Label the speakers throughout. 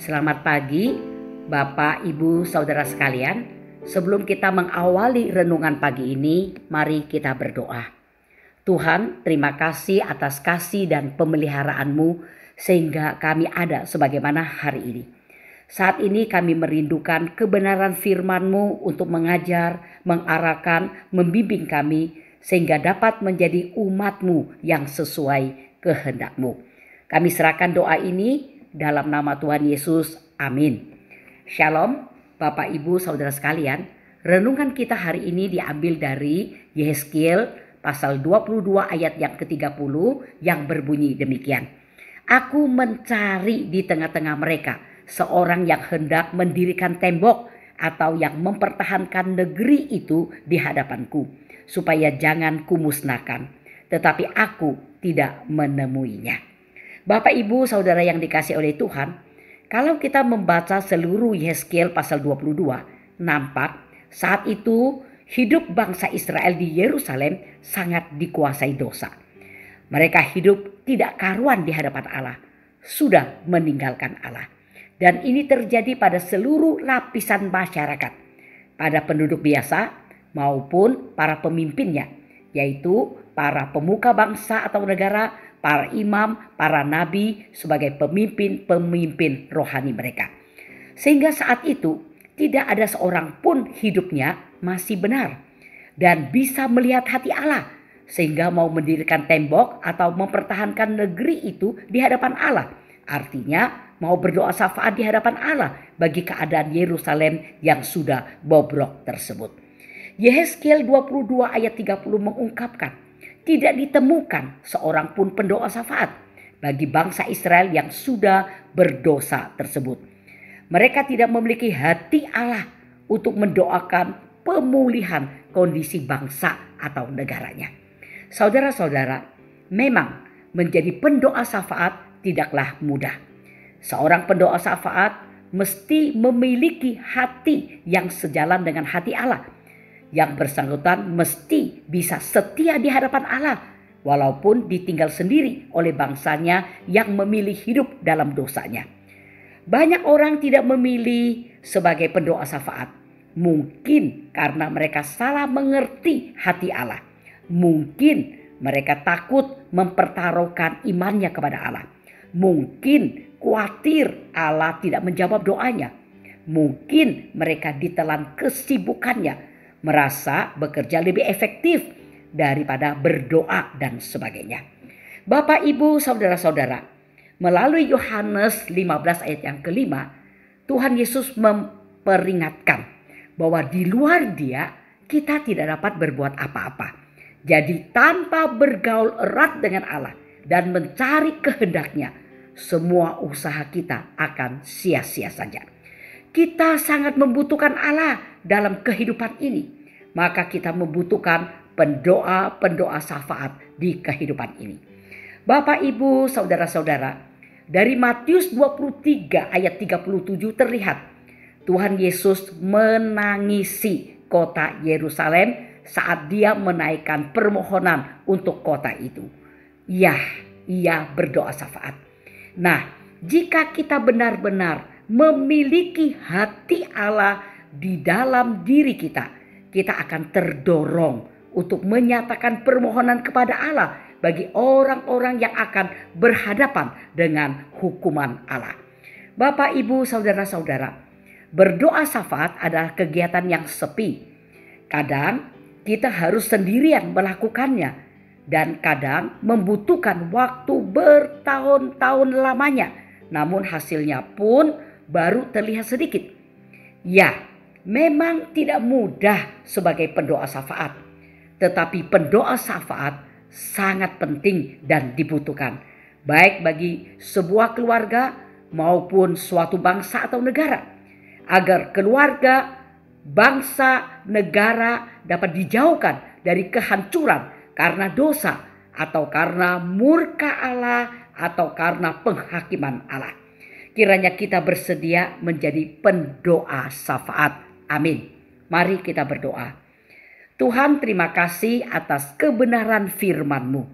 Speaker 1: Selamat pagi, Bapak, Ibu, Saudara sekalian. Sebelum kita mengawali renungan pagi ini, mari kita berdoa. Tuhan, terima kasih atas kasih dan pemeliharaan-Mu sehingga kami ada sebagaimana hari ini. Saat ini kami merindukan kebenaran firman-Mu untuk mengajar, mengarahkan, membimbing kami sehingga dapat menjadi umat-Mu yang sesuai kehendak-Mu. Kami serahkan doa ini dalam nama Tuhan Yesus, amin. Shalom, Bapak, Ibu, Saudara sekalian. Renungan kita hari ini diambil dari Yehezkiel pasal 22 ayat yang ke-30 yang berbunyi demikian. Aku mencari di tengah-tengah mereka seorang yang hendak mendirikan tembok atau yang mempertahankan negeri itu di hadapanku, supaya jangan kumusnahkan. Tetapi aku tidak menemuinya. Bapak, Ibu, Saudara yang dikasihi oleh Tuhan, kalau kita membaca seluruh Yehezkiel pasal 22, nampak saat itu hidup bangsa Israel di Yerusalem sangat dikuasai dosa. Mereka hidup tidak karuan di hadapan Allah, sudah meninggalkan Allah. Dan ini terjadi pada seluruh lapisan masyarakat, pada penduduk biasa maupun para pemimpinnya, yaitu para pemuka bangsa atau negara, para imam, para nabi sebagai pemimpin-pemimpin rohani mereka. Sehingga saat itu tidak ada seorang pun hidupnya masih benar dan bisa melihat hati Allah sehingga mau mendirikan tembok atau mempertahankan negeri itu di hadapan Allah. Artinya mau berdoa syafaat di hadapan Allah bagi keadaan Yerusalem yang sudah bobrok tersebut. Yehezkiel 22 ayat 30 mengungkapkan, tidak ditemukan seorang pun pendoa syafaat bagi bangsa Israel yang sudah berdosa tersebut. Mereka tidak memiliki hati Allah untuk mendoakan pemulihan kondisi bangsa atau negaranya. Saudara-saudara, memang menjadi pendoa syafaat tidaklah mudah. Seorang pendoa syafaat mesti memiliki hati yang sejalan dengan hati Allah. Yang bersangkutan mesti bisa setia di hadapan Allah walaupun ditinggal sendiri oleh bangsanya yang memilih hidup dalam dosanya. Banyak orang tidak memilih sebagai pendoa syafaat. Mungkin karena mereka salah mengerti hati Allah. Mungkin mereka takut mempertaruhkan imannya kepada Allah. Mungkin khawatir Allah tidak menjawab doanya. Mungkin mereka ditelan kesibukannya, merasa bekerja lebih efektif daripada berdoa dan sebagainya. Bapak, Ibu, Saudara-saudara, melalui Yohanes 15 ayat yang kelima, Tuhan Yesus memperingatkan bahwa di luar Dia kita tidak dapat berbuat apa-apa. Jadi tanpa bergaul erat dengan Allah dan mencari kehendak-Nya, semua usaha kita akan sia-sia saja. Kita sangat membutuhkan Allah dalam kehidupan ini. Maka kita membutuhkan pendoa syafaat di kehidupan ini. Bapak, Ibu, Saudara-saudara, dari Matius 23 ayat 37 terlihat Tuhan Yesus menangisi kota Yerusalem saat Dia menaikkan permohonan untuk kota itu. Ya, Ia berdoa syafaat. Nah, jika kita benar-benar memiliki hati Allah di dalam diri kita, kita akan terdorong untuk menyatakan permohonan kepada Allah bagi orang-orang yang akan berhadapan dengan hukuman Allah. Bapak, Ibu, Saudara-saudara, berdoa syafaat adalah kegiatan yang sepi. Kadang kita harus sendirian melakukannya dan kadang membutuhkan waktu bertahun-tahun lamanya. Namun hasilnya pun baru terlihat sedikit. Ya, memang tidak mudah sebagai pendoa syafaat. Tetapi pendoa syafaat sangat penting dan dibutuhkan. Baik bagi sebuah keluarga maupun suatu bangsa atau negara. Agar keluarga, bangsa, negara dapat dijauhkan dari kehancuran karena dosa atau karena murka Allah atau karena penghakiman Allah. Kiranya kita bersedia menjadi pendoa syafaat. Amin. Mari kita berdoa. Tuhan, terima kasih atas kebenaran firman-Mu.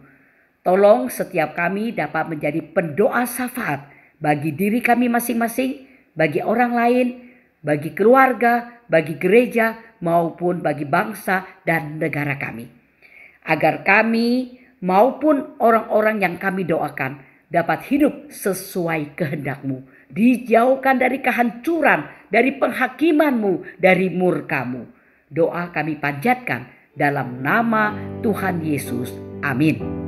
Speaker 1: Tolong setiap kami dapat menjadi pendoa syafaat bagi diri kami masing-masing bagi orang lain, bagi keluarga, bagi gereja, maupun bagi bangsa dan negara kami. Agar kami maupun orang-orang yang kami doakan dapat hidup sesuai kehendak-Mu, dijauhkan dari kehancuran, dari penghakiman-Mu, dari murka-Mu. Doa kami panjatkan dalam nama Tuhan Yesus. Amin.